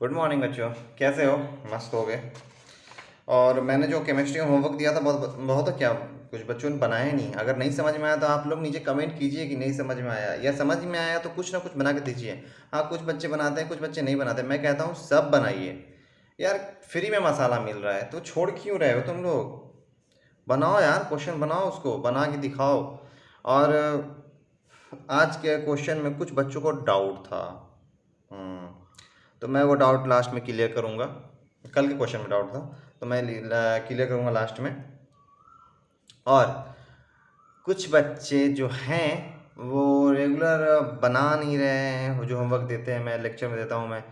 Good morning बच्चों। कैसे हो? मस्त हो गए। और मैंने जो केमिस्ट्री में होमवर्क दिया था बहुत बहुत क्या कुछ बच्चों ने बनाया नहीं। अगर नहीं समझ में आया तो आप लोग नीचे कमेंट कीजिए कि नहीं समझ में आया, या समझ में आया तो कुछ ना कुछ बना के दीजिए। हाँ, कुछ बच्चे बनाते हैं, कुछ बच्चे नहीं बनाते। मैं कहता हूँ सब बनाइए यार। फ्री में मसाला मिल रहा है तो छोड़ क्यों रहे हो तुम लोग? बनाओ यार, क्वेश्चन बनाओ, उसको बना के दिखाओ। और आज के क्वेश्चन में कुछ बच्चों को डाउट था। हम्म, तो मैं वो डाउट लास्ट में क्लियर करूँगा। कल के क्वेश्चन में डाउट था तो मैं क्लियर करूँगा लास्ट में। और कुछ बच्चे जो हैं वो रेगुलर बना नहीं रहे हैं। वो जो होमवर्क देते हैं, मैं लेक्चर में देता हूँ मैं,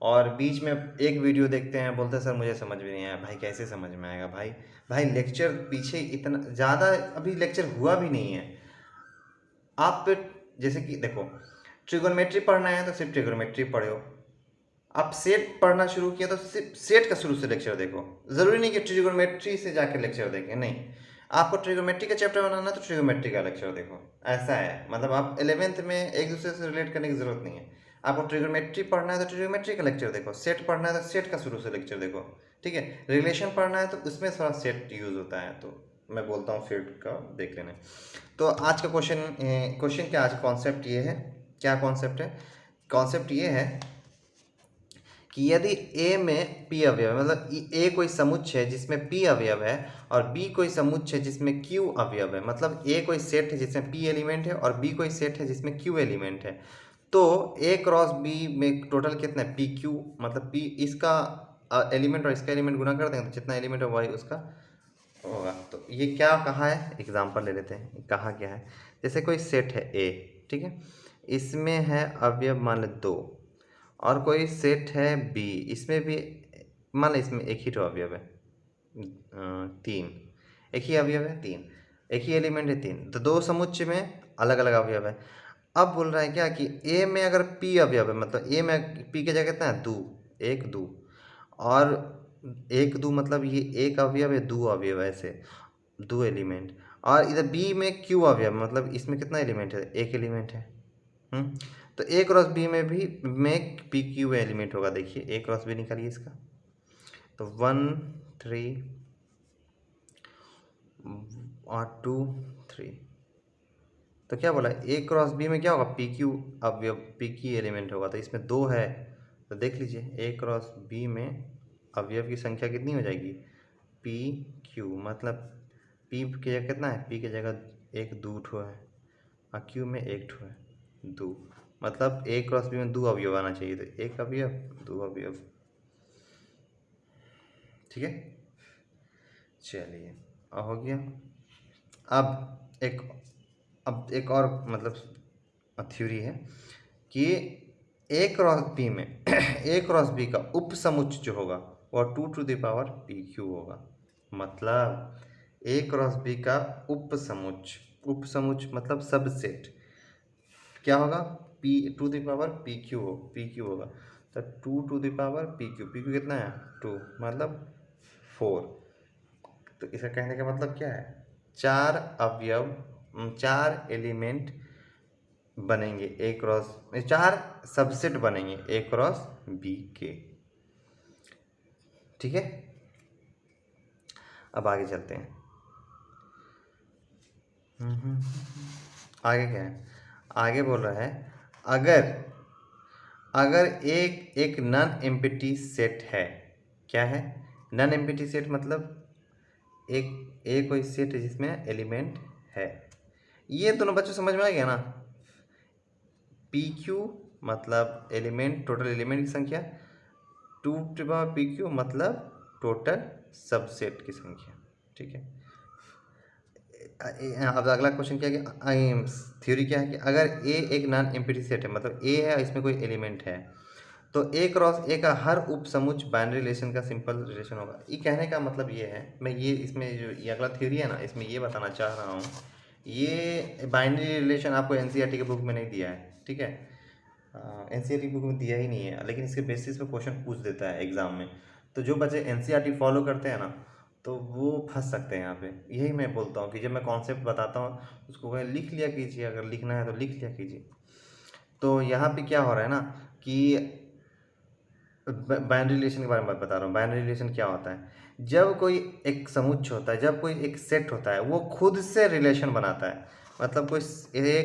और बीच में एक वीडियो देखते हैं, बोलते हैं सर मुझे समझ में नहीं आया। भाई कैसे समझ में आएगा भाई? भाई लेक्चर पीछे इतना ज़्यादा अभी लेक्चर हुआ भी नहीं है। आप जैसे कि देखो, ट्रिगोनोमेट्री पढ़ना है तो सिर्फ ट्रिगोनोमेट्री पढ़ो। आप सेट पढ़ना शुरू किया तो सिर्फ सेट का शुरू से लेक्चर देखो। ज़रूरी नहीं कि ट्रिगोनोमेट्री से जाकर लेक्चर देखें, नहीं। आपको ट्रिगोनोमेट्री का चैप्टर बनाना है तो ट्रिगोनोमेट्री का लेक्चर देखो। ऐसा है, मतलब आप 11th में एक दूसरे से रिलेट करने की ज़रूरत नहीं है। आपको ट्रिगोनोमेट्री पढ़ना है तो ट्रिगोनोमेट्री का लेक्चर देखो, सेट पढ़ना है तो सेट का शुरू से लेक्चर देखो। ठीक है, रिलेशन पढ़ना है तो उसमें थोड़ा सेट यूज़ होता है, तो मैं बोलता हूँ सेट का देख लेना। तो आज का क्वेश्चन क्या, आज कॉन्सेप्ट ये है। क्या कॉन्सेप्ट है? कॉन्सेप्ट ये है कि यदि A में P अवयव है, मतलब A कोई समुच्चय है जिसमें P अवयव है, और B कोई समुच्चय है जिसमें Q अवयव है, मतलब A कोई सेट है जिसमें P एलिमेंट है और B कोई सेट है जिसमें Q एलिमेंट है, तो A क्रॉस B में टोटल कितना है? PQ। मतलब P इसका एलिमेंट और इसका एलिमेंट गुना कर देंगे तो जितना एलिमेंट है वही उसका होगा। तो ये क्या कहा है, एग्जाम्पल ले लेते हैं। कहा क्या है, जैसे कोई सेट है A, ठीक है, इसमें है अवयव मान लो 2, और कोई सेट है बी, इसमें भी मान लो इसमें एक ही तो अवयव है 3, एक ही अवयव है 3, एक ही एलिमेंट है 3, तो दो समुच्चय में अलग अलग अवयव है। अब बोल रहा है क्या कि ए में अगर पी अवयव है, मतलब ए में पी की जगह कितना है? 2, 1 2, और 1 2 मतलब ये एक अवयव है, 2 अवयव है, ऐसे 2 एलिमेंट। और इधर बी में क्यू अवयव, मतलब इसमें कितना एलिमेंट है? एक एलिमेंट है। हम्म, तो ए क्रॉस बी में भी में पी क्यू एलिमेंट होगा। देखिए ए क्रॉस बी निकालिए इसका, तो 1 3 और 2 3। तो क्या बोला, ए क्रॉस बी में क्या होगा? पी क्यू अवयव, पी क्यू एलिमेंट होगा। तो इसमें 2 है, तो देख लीजिए ए क्रॉस बी में अवयव की संख्या कितनी हो जाएगी? पी क्यू, मतलब पी की जगह कितना है? पी की जगह एक 2 ठो है और क्यू में एक ठो है 2, मतलब ए क्रॉस बी में 2 अवयव आना चाहिए, तो एक अवयव 2 अवयव। ठीक है, चलिए हो गया। अब एक अब एक और मतलब थ्योरी है कि ए क्रॉस बी में ए क्रॉस बी का उप समुच्चय जो होगा वह 2 to the power p q होगा। मतलब ए क्रॉस बी का उप समुच्चय मतलब सबसेट क्या होगा? P 2 to the power p q होगा। तो 2 to the power p q कितना है? 2, मतलब 4। तो इसका कहने का मतलब क्या है? 4 अवयव, 4 एलिमेंट बनेंगे ए क्रॉस, 4 सबसेट बनेंगे ए क्रॉस बी के। ठीक है, अब आगे चलते हैं। आगे क्या है? आगे बोल रहा है अगर अगर एक एक नॉन एम्प्टी सेट है। क्या है नॉन एम्प्टी सेट? मतलब एक कोई सेट है जिसमें एलिमेंट है। ये दोनों बच्चों समझ में आ गया ना? पी क्यू मतलब एलिमेंट, टोटल एलिमेंट की संख्या, 2 to the power p q मतलब टोटल सबसेट की संख्या। ठीक है, अब अगला क्वेश्चन क्या है कि थ्योरी क्या है कि अगर ए एक नॉन एम्प्टी सेट है, मतलब ए है इसमें कोई एलिमेंट है, तो ए क्रॉस ए का हर उप समुच्चय बाइनरी रिलेशन का सिंपल रिलेशन होगा। ये कहने का मतलब ये है, मैं ये इसमें जो ये अगला थ्योरी है ना, इसमें ये बताना चाह रहा हूँ, ये बाइनरी रिलेशन आपको एनसीईआरटी के बुक में नहीं दिया है। ठीक है, एनसीईआरटी बुक में दिया ही नहीं है, लेकिन इसके बेसिस पे क्वेश्चन पूछ देता है एग्जाम में। तो जो बच्चे एनसीईआरटी फॉलो करते हैं ना, तो वो फंस सकते हैं यहाँ पे। यही मैं बोलता हूँ कि जब मैं कॉन्सेप्ट बताता हूँ उसको वह लिख लिया कीजिए, अगर लिखना है तो लिख लिया कीजिए। तो यहाँ पे क्या हो रहा है ना कि बाइनरी रिलेशन के बारे में बता रहा हूँ। बाइनरी रिलेशन क्या होता है? जब कोई एक समुच्चय होता है, जब कोई एक सेट होता है, वो खुद से रिलेशन बनाता है। मतलब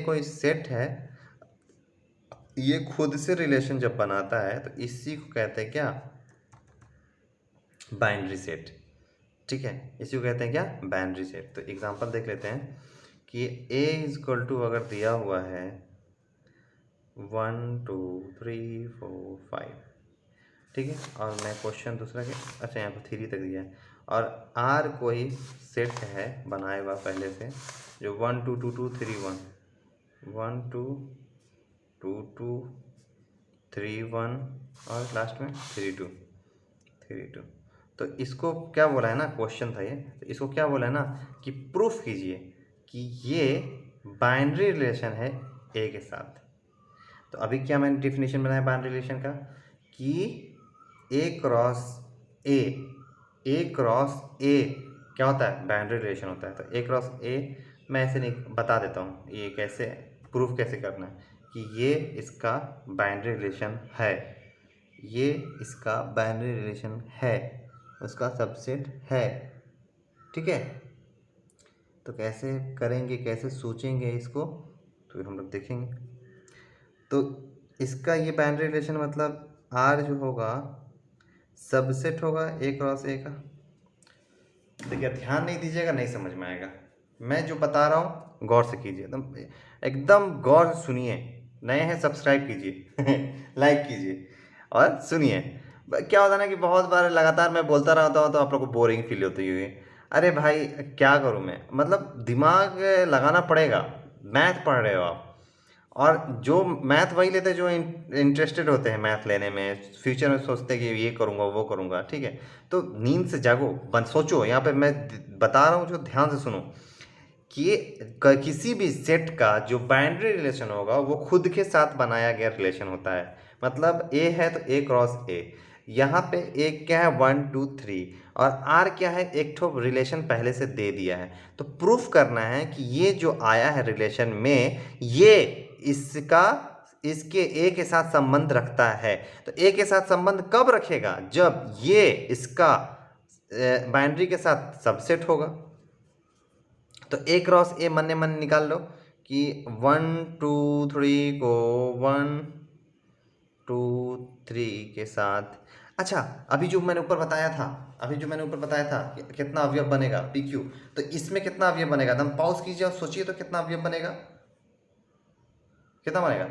कोई सेट है, ये खुद से रिलेशन जब बनाता है तो इसी को कहते हैं क्या? Binary set. ठीक है, इसी को कहते हैं क्या? Binary set. तो एग्जांपल देख लेते हैं कि a इज इक्वल टू अगर दिया हुआ है 1 2 3 4 5, ठीक है, और मैं क्वेश्चन दूसरा के, अच्छा यहाँ पर 3 तक दिया है, और R कोई सेट है बनाया हुआ पहले से, जो 1 2 2 2 3 1 2 2 2 3 1 और लास्ट में 3 2। तो इसको क्या बोला है ना, क्वेश्चन था ये, तो इसको क्या बोला है ना कि प्रूफ कीजिए कि ये बाइनरी रिलेशन है ए के साथ। तो अभी क्या मैंने डिफिनेशन बनाया बाइनरी रिलेशन का कि ए क्रॉस ए क्या होता है? बाइनरी रिलेशन होता है। तो ए क्रॉस ए मैं ऐसे नहीं बता देता हूँ, ये कैसे प्रूफ कैसे करना है कि ये इसका बाइनरी रिलेशन है, ये इसका बाइनरी रिलेशन है, उसका सबसेट है। ठीक है, तो कैसे करेंगे, कैसे सोचेंगे इसको, तो हम लोग देखेंगे। तो इसका ये बाइनरी रिलेशन मतलब R जो होगा सबसेट होगा ए क्रॉस ए का। देखिए ध्यान नहीं दीजिएगा, नहीं समझ में आएगा। मैं जो बता रहा हूँ गौर से कीजिए, एकदम गौर से सुनिए। नए हैं सब्सक्राइब कीजिए लाइक कीजिए और सुनिए। क्या होता है ना कि बहुत बार लगातार मैं बोलता रहता हूँ तो आप लोग को बोरिंग फील होती है। अरे भाई क्या करूँ मैं, मतलब दिमाग लगाना पड़ेगा। मैथ पढ़ रहे हो आप, और जो मैथ वही लेते हैं जो इंटरेस्टेड होते हैं मैथ लेने में, फ्यूचर में सोचते हैं कि ये करूँगा वो करूँगा। ठीक है, तो नींद से जागो, सोचो। यहाँ पे मैं बता रहा हूँ जो ध्यान से सुनो कि किसी भी सेट का जो बाइनरी रिलेशन होगा वो खुद के साथ बनाया गया रिलेशन होता है। मतलब ए है तो ए क्रॉस ए, यहाँ पे ए क्या है 1 2 3, और आर क्या है, एक ठो रिलेशन पहले से दे दिया है। तो प्रूफ करना है कि ये जो आया है रिलेशन में, ये इसके ए के साथ संबंध रखता है। तो ए के साथ संबंध कब रखेगा? जब ये इसका बाइनरी के साथ सबसेट होगा। तो ए क्रॉस ए मन मन निकाल लो कि 1 2 3 को 1 2 3 के साथ। अच्छा, अभी जो मैंने ऊपर बताया था कितना अवयव बनेगा पी क्यू, तो इसमें कितना अवयव बनेगा? एकदम पॉज कीजिए और सोचिए तो कितना अवयव बनेगा, कितना बनेगा?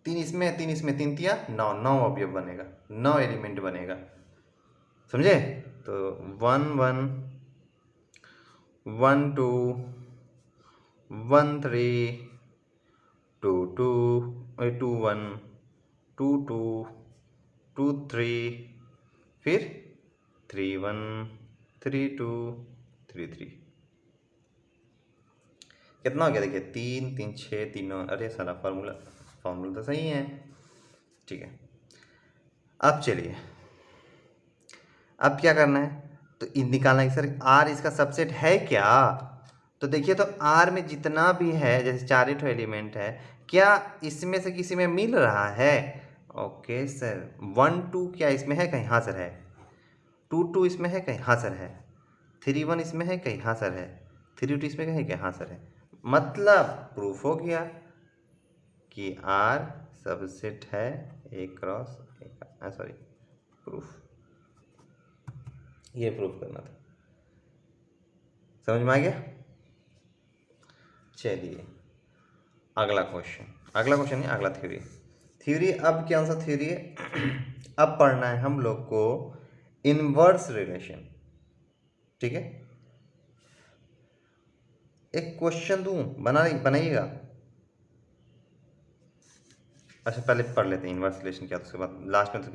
3 इसमें 3 इसमें, 3 तिया 9, 9 अवयव बनेगा, 9 एलिमेंट बनेगा। समझे? तो 1 1 1 2 1 3 2 2 2 1 2 2 2 3, फिर 3 1 3 2 3 3। कितना हो गया? देखिए 3 3 6 3 9। अरे सारा फार्मूला तो सही है। ठीक है, अब चलिए, अब क्या करना है? तो निकालना है सर आर इसका सबसेट है क्या? तो देखिए, तो आर में जितना भी है, जैसे 4 एलिमेंट है, क्या इसमें से किसी में मिल रहा है? ओके सर, 1 2 क्या इसमें है कहीं? हाँ सर है। 2 2 इसमें है कहीं? हाँ सर है। 3 1 इसमें है कहीं? हाँ सर है। 3 2 इसमें है क्या? हाँ सर है। मतलब प्रूफ हो गया कि आर सबसेट है ए क्रॉस ए का। सॉरी, प्रूफ, ये प्रूफ करना था। समझ में आ गया? चलिए अगला क्वेश्चन नहीं, अगला थ्योरी। अब कौन सा थ्योरी है? अब पढ़ना है हम लोग को इनवर्स रिलेशन। ठीक है, एक क्वेश्चन दूं, बनाइएगा। अच्छा पहले पढ़ लेते हैं इनवर्स रिलेशन क्या, तो उसके बाद लास्ट में तो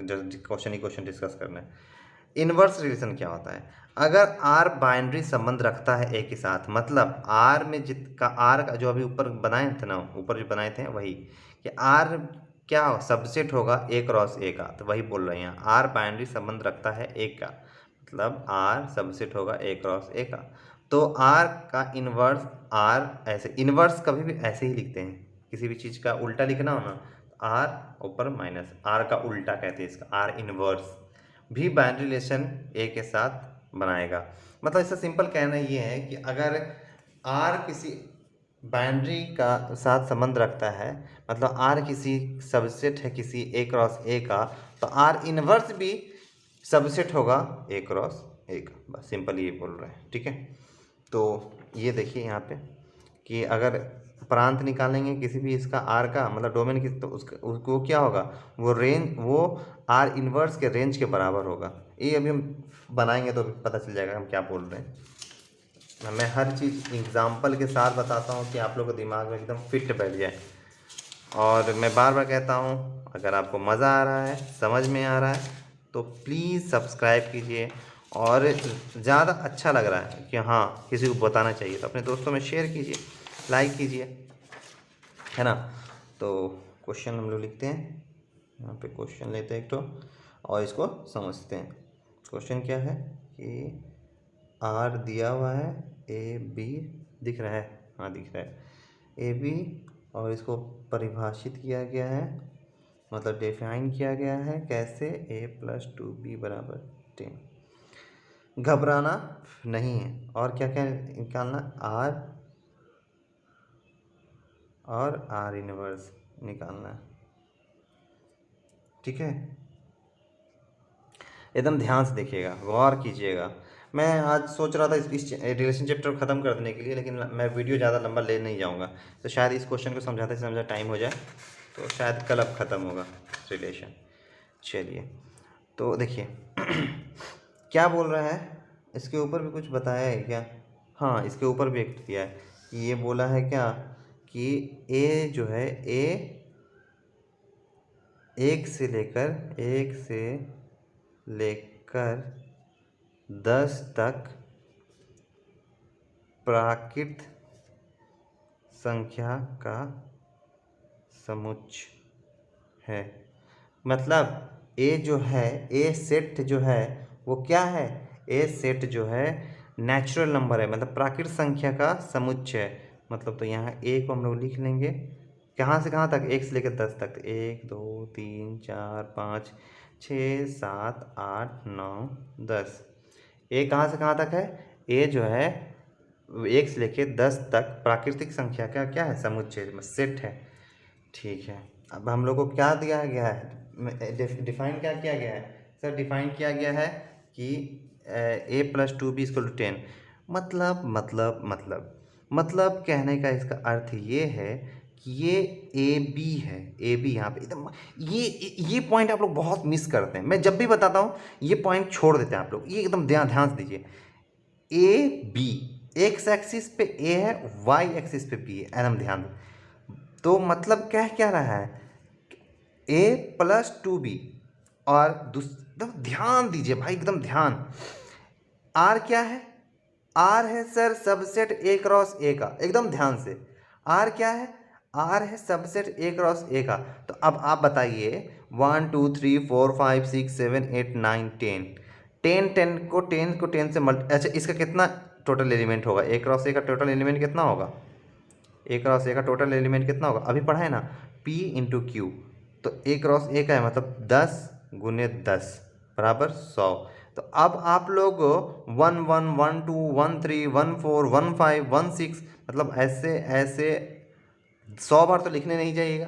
क्वेश्चन डिस्कस करना है। इनवर्स रिलेशन क्या होता है? अगर आर बाइनरी संबंध रखता है ए के साथ, मतलब आर में आर का जो अभी ऊपर बनाए थे ना, ऊपर जो बनाए थे वही, कि आर क्या सबसेट होगा ए क्रॉस ए का। तो वही बोल रहे हैं, आर बाइनरी संबंध रखता है ए का, मतलब आर सबसेट होगा ए क्रॉस ए का। तो आर का इनवर्स, आर ऐसे इनवर्स कभी भी ऐसे ही लिखते हैं, किसी भी चीज़ का उल्टा लिखना हो ना, आर ऊपर माइनस, आर का उल्टा कहते हैं इसका, आर इनवर्स भी बाइनरी रिलेशन ए के साथ बनाएगा। मतलब इसका सिंपल कहना ये है कि अगर आर किसी बाइनरी का साथ संबंध रखता है, मतलब आर किसी सबसेट है किसी ए क्रॉस ए का, तो आर इनवर्स भी सबसेट होगा ए क्रॉस ए का। बस सिंपल ये बोल रहे हैं, ठीक है। तो ये देखिए यहाँ पे कि अगर प्रांत निकालेंगे किसी भी इसका आर का, मतलब डोमेन की, तो उसको क्या होगा, वो रेंज, वो आर इनवर्स के रेंज के बराबर होगा। ये अभी हम बनाएंगे तो पता चल जाएगा हम क्या बोल रहे हैं। मैं हर चीज़ एग्जाम्पल के साथ बताता हूँ कि आप लोगों को दिमाग में एकदम फिट बैठ जाए। और मैं बार बार कहता हूँ, अगर आपको मज़ा आ रहा है, समझ में आ रहा है, तो प्लीज़ सब्सक्राइब कीजिए। और ज़्यादा अच्छा लग रहा है कि हाँ किसी को बताना चाहिए, तो अपने दोस्तों में शेयर कीजिए, लाइक कीजिए, है ना। तो क्वेश्चन हम लोग लिखते हैं, यहाँ पे क्वेश्चन लेते हैं एक तो, और इसको समझते हैं। क्वेश्चन क्या है कि आर दिया हुआ है, ए बी दिख रहा है, हाँ दिख रहा है ए बी, और इसको परिभाषित किया गया है, मतलब डिफाइन किया गया है कैसे, ए प्लस 2b बराबर 10। घबराना नहीं है, और क्या क्या निकालना, आर और आर इनवर्स निकालना है, ठीक है। एकदम ध्यान से देखिएगा, गौर कीजिएगा। मैं आज सोच रहा था इस रिलेशन चैप्टर को ख़त्म कर देने के लिए, लेकिन मैं वीडियो ज़्यादा लंबा ले नहीं जाऊँगा, तो शायद इस क्वेश्चन को समझाते टाइम हो जाए, तो शायद कल अब ख़त्म होगा रिलेशन। चलिए, तो देखिए क्या बोल रहा है, इसके ऊपर भी कुछ बताया है क्या? हाँ, इसके ऊपर भी एक दिया है कि ये बोला है क्या कि ए जो है, ए एक से लेकर 10 तक प्राकृत संख्या का समुच्चय है। मतलब ए जो है, ए सेट जो है वो क्या है, ए सेट जो है नेचुरल नंबर है, मतलब प्राकृत संख्या का समुच्चय। मतलब तो यहाँ ए को हम लोग लिख लेंगे, कहाँ से कहाँ तक, 1 से लेकर 10 तक, 1 2 3 4 5 6 7 8 9 10। ए कहाँ से कहाँ तक है, ए जो है 1 से लेकर 10 तक प्राकृतिक संख्या का क्या है, समुच्चय, सेट है, ठीक है। अब हम लोग को क्या दिया गया है, डिफाइन क्या किया गया है सर, डिफाइन किया गया है कि ए प्लस 2b इक्वल टू 10। मतलब कहने का इसका अर्थ ये है कि ये ए बी है, ए बी यहाँ पे एकदम, ये पॉइंट आप लोग बहुत मिस करते हैं। मैं जब भी बताता हूँ ये पॉइंट छोड़ देते हैं आप लोग, ये एकदम ध्यान से दीजिए। ए बी, एक्स एक्सिस पे ए है, वाई एक्सिस पे बी है, एकदम ध्यान दें। तो मतलब क्या रहा है, ए प्लस 2b, और एकदम ध्यान दीजिए भाई, एकदम ध्यान। आर क्या है, आर है सर सबसेट ए क्रॉस ए का, एकदम ध्यान से। आर क्या है, आर है सबसेट ए क्रॉस ए का। तो अब आप बताइए 1 2 3 4 5 6 7 8 9 10 10 को 10 से अच्छा इसका कितना टोटल एलिमेंट होगा, ए क्रॉस ए का टोटल एलिमेंट कितना होगा, ए क्रॉस ए का टोटल एलिमेंट कितना होगा, अभी पढ़ा है ना, P इंटू क्यू। तो ए क्रॉस ए का है, मतलब 10 गुने 10 बराबर 100। तो अब आप लोग 1 1 1 2 1 3 1 4 1 5 1 6, मतलब ऐसे ऐसे 100 बार तो लिखने नहीं जाइएगा,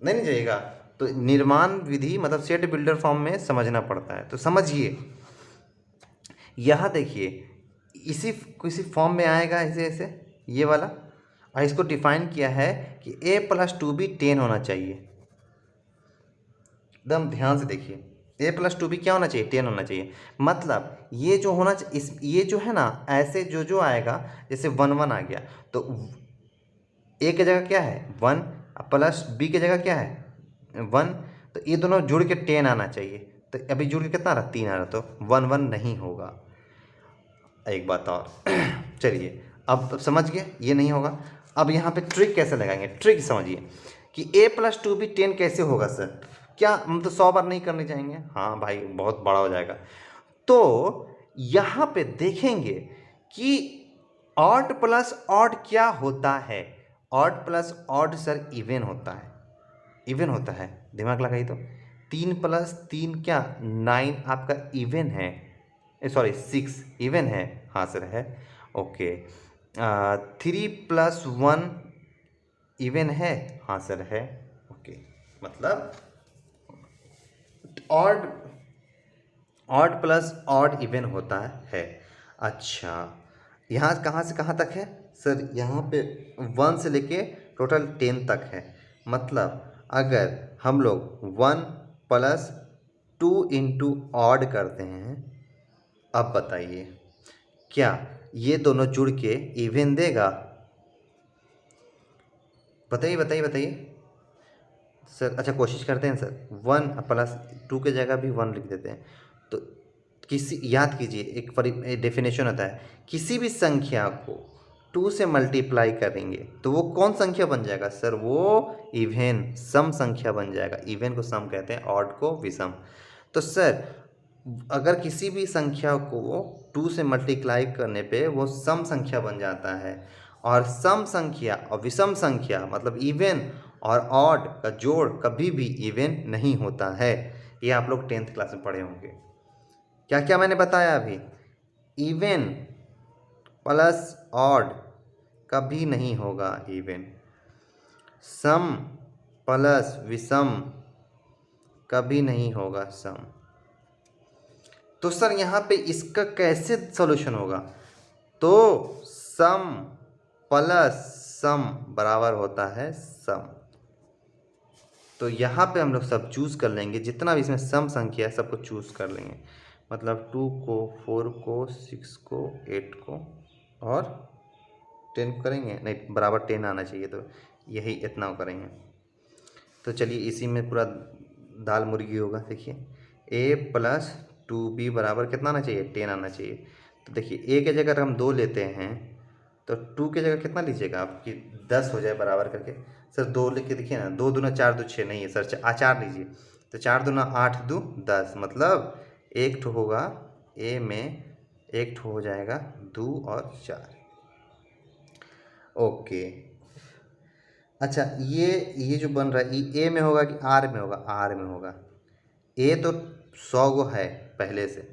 नहीं जाइएगा। तो निर्माण विधि मतलब सेट बिल्डर फॉर्म में समझना पड़ता है, तो समझिए। यह देखिए इसी किसी फॉर्म में आएगा ऐसे ऐसे, ये वाला, और इसको डिफाइन किया है कि ए प्लस 2b 10 होना चाहिए। एकदम ध्यान से देखिए, ए प्लस 2b क्या होना चाहिए, 10 होना चाहिए। मतलब ये जो होना चाहिए, इस ये जो है ना, ऐसे जो आएगा, जैसे 1 1 आ गया, तो ए की जगह क्या है 1, प्लस बी की जगह क्या है 1, तो ये दोनों जुड़ के 10 आना चाहिए। तो अभी जुड़ के कितना आ रहा, 3 आ रहा, तो 1 1 नहीं होगा। एक बात और चलिए, अब समझ गए ये नहीं होगा। अब यहाँ पे ट्रिक कैसे लगाएंगे, ट्रिक समझिए कि ए प्लस 2b 10 कैसे होगा सर, क्या हम तो 100 बार नहीं करने चाहेंगे, हाँ भाई बहुत बड़ा हो जाएगा। तो यहाँ पे देखेंगे कि ऑड प्लस ऑड क्या होता है, odd plus odd sir even होता है, इवन होता है, दिमाग लगाइए तो 3 + 3 क्या 9 आपका इवन है, सॉरी 6 इवन है, हाँ सर है, ओके। 3 + 1 इवन है, हाँ सर है, ओके। मतलब odd odd plus odd even होता है। अच्छा, यहाँ कहाँ से कहाँ तक है सर? यहाँ पे 1 से लेके टोटल 10 तक है। मतलब अगर हम लोग 1 + 2 × ऑड करते हैं, अब बताइए क्या ये दोनों जुड़ के इवन देगा? बताइए बताइए बताइए सर। अच्छा कोशिश करते हैं सर, 1 + 2 के जगह भी 1 लिख देते हैं। तो किसी, याद कीजिए एक डेफिनेशन होता है, किसी भी संख्या को 2 से मल्टीप्लाई करेंगे तो वो कौन संख्या बन जाएगा सर? वो इवन सम संख्या बन जाएगा। इवन को सम कहते हैं, ऑड को विषम। तो सर अगर किसी भी संख्या को 2 से मल्टीप्लाई करने पे वो सम संख्या बन जाता है, और सम संख्या और विषम संख्या मतलब इवन और ऑड का जोड़ कभी भी इवन नहीं होता है। ये आप लोग 10th क्लास में पढ़े होंगे। क्या क्या मैंने बताया अभी? इवन प्लस ऑड कभी नहीं होगा इवन, सम प्लस विषम कभी नहीं होगा सम। तो सर यहाँ पे इसका कैसे सॉल्यूशन होगा? तो सम प्लस सम बराबर होता है सम। तो यहाँ पे हम लोग सब चूज़ कर लेंगे, जितना भी इसमें सम संख्या है सबको चूज़ कर लेंगे। मतलब 2 को, 4 को, 6 को, 8 को और 10 को करेंगे, नहीं बराबर 10 आना चाहिए, तो यही इतना करेंगे। तो चलिए इसी में पूरा दाल मुर्गी होगा। देखिए a + 2b बराबर कितना आना चाहिए? 10 आना चाहिए। तो देखिए a के जगह अगर हम 2 लेते हैं तो 2 के जगह कितना लीजिएगा आप कि 10 हो जाए बराबर करके। सर 2 लिख के देखिए ना, 2 दूना 4 2 6 नहीं है सर, 4 लीजिए। तो 4 दूना 8 2 10, मतलब एक ठो होगा a में, एक ठो हो जाएगा 2 और 4। ओके। अच्छा ये जो बन रहा है ये ए में होगा कि आर में होगा? आर में होगा। ए तो 100 गो है पहले से,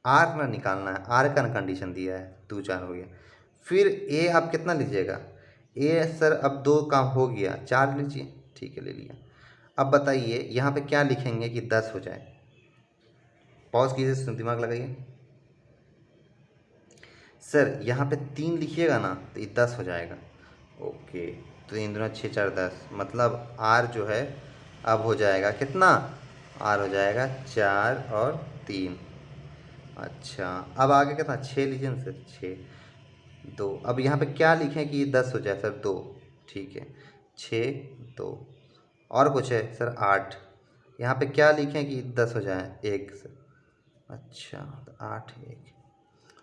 आर ना निकालना है, आर का कंडीशन दिया है, 2 4 हो गया। फिर ए आप कितना लीजिएगा? ए सर अब 2 काम हो गया, 4 लीजिए, ठीक है ले लिया। अब बताइए यहाँ पे क्या लिखेंगे कि 10 हो जाए? पॉज कीजिए, दिमाग लगाइए। सर यहाँ पे 3 लिखिएगा ना तो ये 10 हो जाएगा। ओके, तो 3 दूना 6 4 10, मतलब आर जो है अब हो जाएगा कितना? आर हो जाएगा 4 और 3। अच्छा अब आगे कितना? 6 लीजिए ना सर, 6 2। अब यहाँ पे क्या लिखें कि ये 10 हो जाए सर? 2, ठीक है, 6 2। और कुछ है सर? 8। यहाँ पे क्या लिखें कि 10 हो जाए? 1 सर। अच्छा तो 8 1।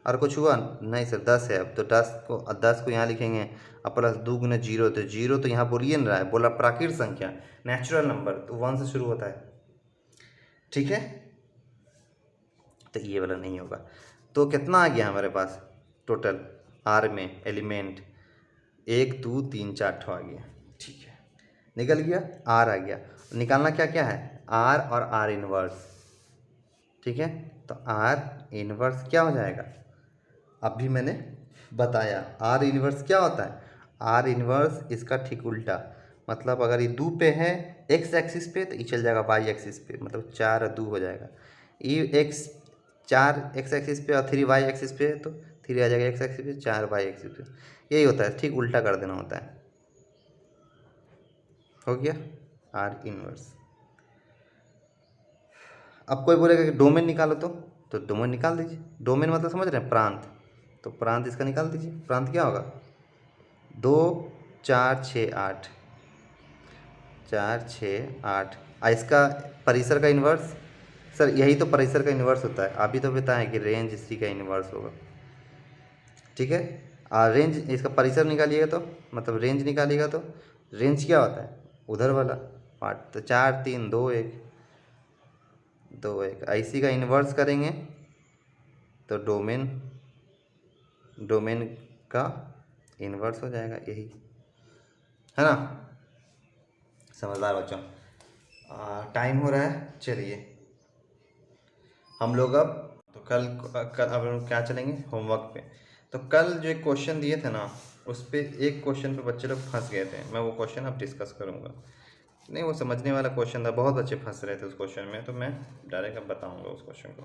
और कुछ हुआ? नहीं सर 10 है। अब तो 10 को यहाँ लिखेंगे, अब प्लस 2 गुना 0, तो 0 तो यहाँ बोलिए ना रहा है, बोला प्राकृत संख्या, नेचुरल नंबर, तो 1 से शुरू होता है, ठीक है। तो ये वाला नहीं होगा। तो कितना आ गया हमारे पास टोटल आर में एलिमेंट? 1 2 3 4 ठो आ गया, ठीक है, निकल गया, आर आ गया। निकालना क्या क्या है? आर और आर इनवर्स, ठीक है। तो आर इनवर्स क्या हो जाएगा? अभी मैंने बताया आर इनवर्स क्या होता है। आर इनवर्स इसका ठीक उल्टा, मतलब अगर ये 2 पे है एक्स एक्सिस पे तो ये चल जाएगा वाई एक्सिस पे, मतलब 4 और 2 हो जाएगा। ये एक्स 4 एक्स एक्सिस पे और 3 वाई एक्सिस पे है तो 3 आ जाएगा एक्स एक्सिस पे, 4 वाई एक्सिस पे। यही होता है, ठीक उल्टा कर देना होता है। हो गया आर इनवर्स। अब कोई बोलेगा कि डोमेन निकालो, तो डोमेन निकाल दीजिए। डोमेन मतलब समझ रहे हैं? प्रांत। तो प्रांत इसका निकाल दीजिए। प्रांत क्या होगा? 2 4 6 8, 4 6 8। इसका परिसर का इन्वर्स? सर यही तो परिसर का इन्वर्स होता है, अभी तो बताएं कि रेंज इसी का इन्वर्स होगा, ठीक है। रेंज इसका परिसर निकालिएगा तो मतलब रेंज निकालिएगा तो रेंज क्या होता है? उधर वाला पार्ट। तो 4 3 2 1 2 1, इसी का इन्वर्स करेंगे तो डोमेन, डोमेन का इन्वर्स हो जाएगा यही। है ना। समझदार बच्चों। टाइम हो रहा है, चलिए हम लोग अब तो कल अब हम क्या चलेंगे होमवर्क पे। तो कल जो एक क्वेश्चन दिए थे ना, उस पे एक क्वेश्चन पे बच्चे लोग फंस गए थे। मैं वो क्वेश्चन अब डिस्कस करूँगा। नहीं, वो समझने वाला क्वेश्चन था, बहुत बच्चे फंस रहे थे उस क्वेश्चन में, तो मैं डायरेक्ट अब बताऊँगा उस क्वेश्चन को।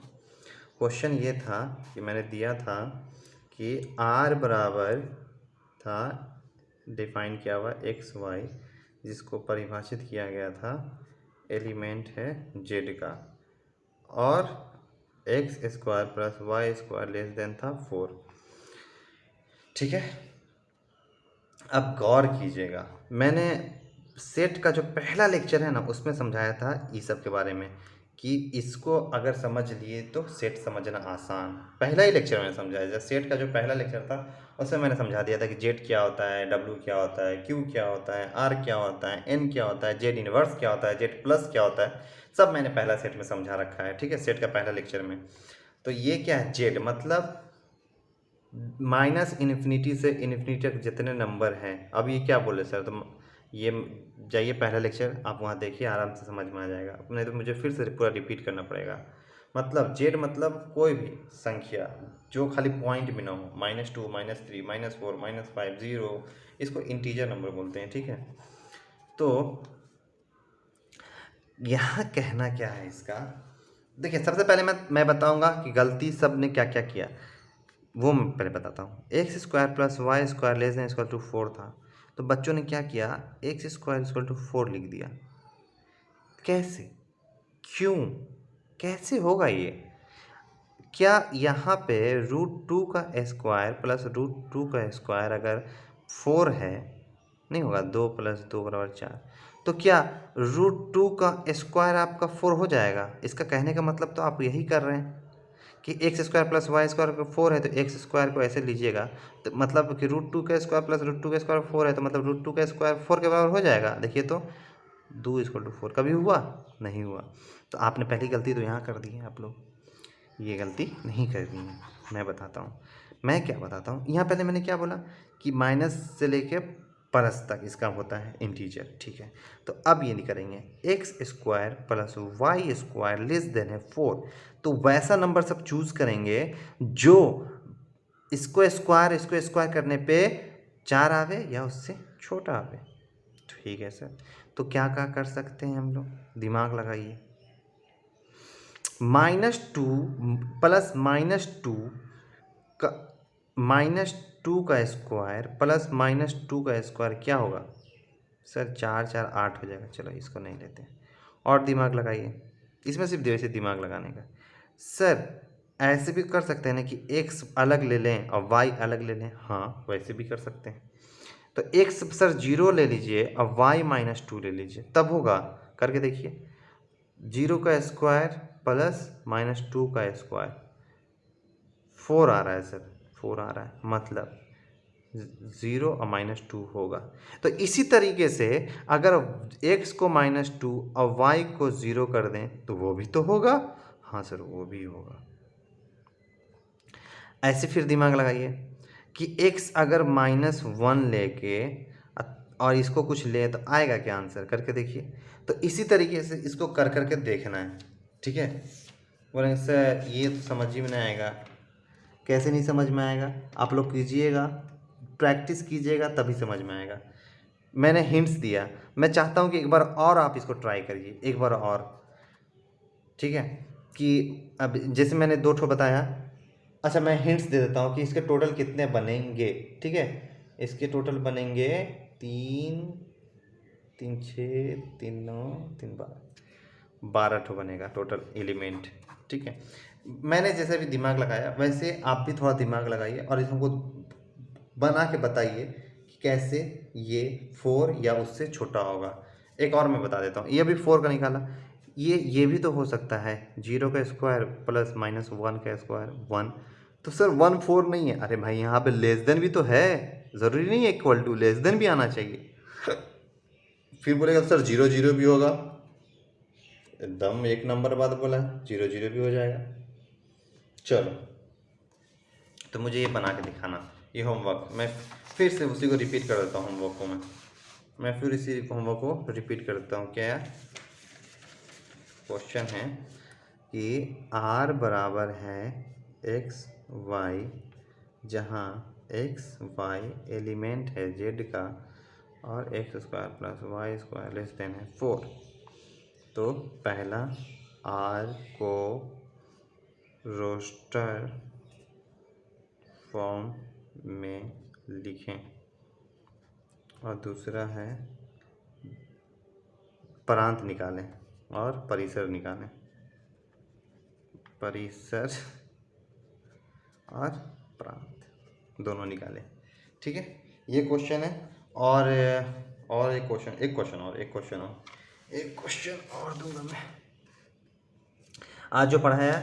क्वेश्चन ये था कि मैंने दिया था कि r बराबर था, डिफाइन किया हुआ एक्स वाई, जिसको परिभाषित किया गया था एलिमेंट है z का, और x square plus y square less than था 4। ठीक है, अब गौर कीजिएगा, मैंने सेट का जो पहला लेक्चर है ना, उसमें समझाया था ये सब के बारे में कि इसको अगर समझ लिए तो सेट समझना आसान। पहला ही लेक्चर मैंने समझाया, जब सेट का जो पहला लेक्चर था उसमें मैंने समझा दिया था कि जेड क्या होता है, डब्ल्यू क्या होता है, क्यू क्या होता है, आर क्या होता है, एन क्या होता है, जेड इनवर्स क्या होता है, जेड प्लस क्या होता है, सब मैंने पहला सेट में समझा रखा है। ठीक है, सेट का पहला लेक्चर में। तो ये क्या है, जेड मतलब माइनस इन्फिनिटी से इन्फिनिटी तक जितने नंबर हैं। अब ये क्या बोले सर, तो ये जाइए पहला लेक्चर आप वहाँ देखिए, आराम से समझ में आ जाएगा, नहीं तो मुझे फिर से पूरा रिपीट करना पड़ेगा। मतलब जेड मतलब कोई भी संख्या जो खाली पॉइंट में ना हो, -2 -3 -4 -5 0, इसको इंटीजर नंबर बोलते हैं। ठीक है, तो यहाँ कहना क्या है इसका, देखिए सबसे पहले मैं बताऊंगा कि गलती सब ने क्या क्या किया, वो मैं पहले बताता हूँ। X square plus y square less than equal to 4 था, तो बच्चों ने क्या किया, एक्स स्क्वायर इक्वल टू 4 लिख दिया। कैसे, क्यों, कैसे होगा ये? क्या यहाँ पे √2 का स्क्वायर प्लस √2 का स्क्वायर अगर 4 है, नहीं होगा, 2 + 2 = 4, तो क्या √2 का स्क्वायर आपका 4 हो जाएगा? इसका कहने का मतलब तो आप यही कर रहे हैं कि x square plus y square का 4 है, तो एक्स स्क्वायर को ऐसे लीजिएगा, तो मतलब कि √2 का स्क्वायर प्लस √2 का स्क्वायर 4 है, तो मतलब √2 का स्क्वायर 4 के बराबर हो जाएगा। देखिए तो 2 = 4 कभी हुआ? नहीं हुआ। तो आपने पहली गलती तो यहाँ कर दी है, आप लोग ये गलती नहीं कर दी है। मैं बताता हूँ, मैं क्या बताता हूँ। यहाँ पहले मैंने क्या बोला कि माइनस से लेके प्लस तक इसका होता है इंटीजर। ठीक है, तो अब ये नहीं करेंगे, x square plus y square less than है 4, तो वैसा नंबर सब चूज करेंगे जो इसको स्क्वायर करने पे 4 आवे या उससे छोटा आवे। ठीक है सर, तो क्या क्या कर सकते हैं हम लोग, दिमाग लगाइए। -2 प्लस -2 का -2 का स्क्वायर प्लस -2 का स्क्वायर क्या होगा सर, 4 4 8 हो जाएगा। चलो इसको नहीं लेते हैं, और दिमाग लगाइए, इसमें सिर्फ वैसे दिमाग लगाने का। सर ऐसे भी कर सकते हैं ना कि x अलग ले लें और y अलग ले लें, हाँ वैसे भी कर सकते हैं। तो x सर 0 ले लीजिए और y -2 ले लीजिए, तब होगा, करके देखिए। 0 का स्क्वायर प्लस -2 का स्क्वायर 4 आ रहा है सर, 4 आ रहा है, मतलब 0 और -2 होगा। तो इसी तरीके से अगर x को -2 और y को 0 कर दें तो वो भी तो होगा, हाँ सर वो भी होगा। ऐसे फिर दिमाग लगाइए कि x अगर -1 लेके और इसको कुछ ले तो आएगा क्या आंसर, करके देखिए। तो इसी तरीके से इसको कर करके देखना है। ठीक है, बोलेंगे सर ये तो समझ ही में नहीं आएगा। कैसे नहीं समझ में आएगा, आप लोग कीजिएगा, प्रैक्टिस कीजिएगा, तभी समझ में आएगा। मैंने हिंट्स दिया, मैं चाहता हूँ कि एक बार और आप इसको ट्राई करिए, एक बार और। ठीक है, कि अब जैसे मैंने 2 ठो बताया, अच्छा मैं हिंट्स दे देता हूँ कि इसके टोटल कितने बनेंगे। ठीक है, इसके टोटल बनेंगे 3 3 6 3 9 3 12 ठो बनेगा टोटल एलिमेंट। ठीक है, मैंने जैसे भी दिमाग लगाया वैसे आप भी थोड़ा दिमाग लगाइए और इसको बना के बताइए कि कैसे ये 4 या उससे छोटा होगा। एक और मैं बता देता हूँ, ये भी 4 का निकाला, ये भी तो हो सकता है 0 का स्क्वायर प्लस -1 का स्क्वायर 1, तो सर 1 4 नहीं है, अरे भाई यहाँ पे लेस देन भी तो है, ज़रूरी नहीं है इक्वल टू, लेस देन भी आना चाहिए। फिर बोलेगा सर 0 0 भी होगा, एकदम एक नंबर बाद बोला है, 0 0 भी हो जाएगा। चलो, तो मुझे ये बना के दिखाना, ये होमवर्क मैं फिर से उसी को रिपीट कर देता हूँ होमवर्क को मैं। मैं फिर इसी होमवर्क को रिपीट करता हूँ। क्या क्वेश्चन है कि r बराबर है एक्स वाई, जहाँ एक्स वाई एलिमेंट है z का और x square plus y square less than है 4। तो पहला r को रोस्टर फॉर्म में लिखें और दूसरा है प्रांत निकालें और परिसर निकालें, परिसर और प्रांत दोनों निकालें। ठीक है, ये क्वेश्चन है। और एक क्वेश्चन और दूंगा मैं। आज जो पढ़ाया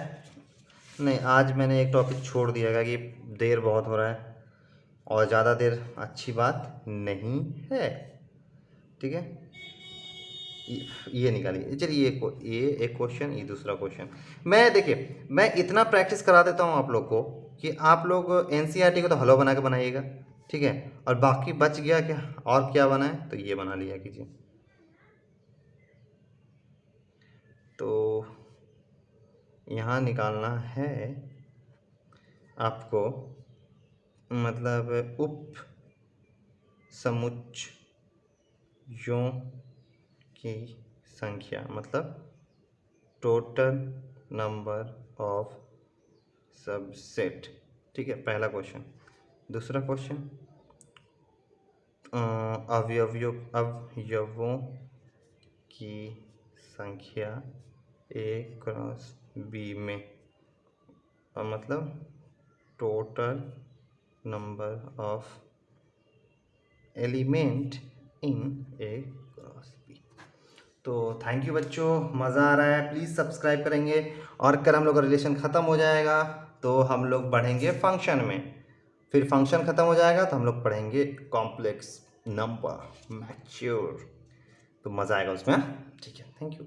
नहीं, आज मैंने एक टॉपिक छोड़ दिया है कि देर बहुत हो रहा है और ज़्यादा देर अच्छी बात नहीं है। ठीक है, ये निकालिए। चलिए ये एक क्वेश्चन, ये दूसरा क्वेश्चन। मैं देखिए, मैं इतना प्रैक्टिस करा देता हूँ आप लोग को कि आप लोग एनसीईआरटी को तो हलवा बना के बनाइएगा। ठीक है, और बाकी बच गया क्या और क्या बनाए तो ये बना लिया कीजिए। तो यहाँ निकालना है आपको, मतलब उप समुच्चयों की संख्या, मतलब टोटल नंबर ऑफ सबसेट। ठीक है, पहला क्वेश्चन। दूसरा क्वेश्चन, अवयवों की संख्या a क्रॉस b में, मतलब total number of element in a cross b। तो थैंक यू बच्चों, मज़ा आ रहा है। प्लीज़ सब्सक्राइब करेंगे। और अगर हम लोग का रिलेशन ख़त्म हो जाएगा तो हम लोग बढ़ेंगे फंक्शन में, फिर फंक्शन ख़त्म हो जाएगा तो हम लोग पढ़ेंगे कॉम्प्लेक्स नंबर, मैच्योर। तो मज़ा आएगा उसमें। ठीक है, थैंक यू।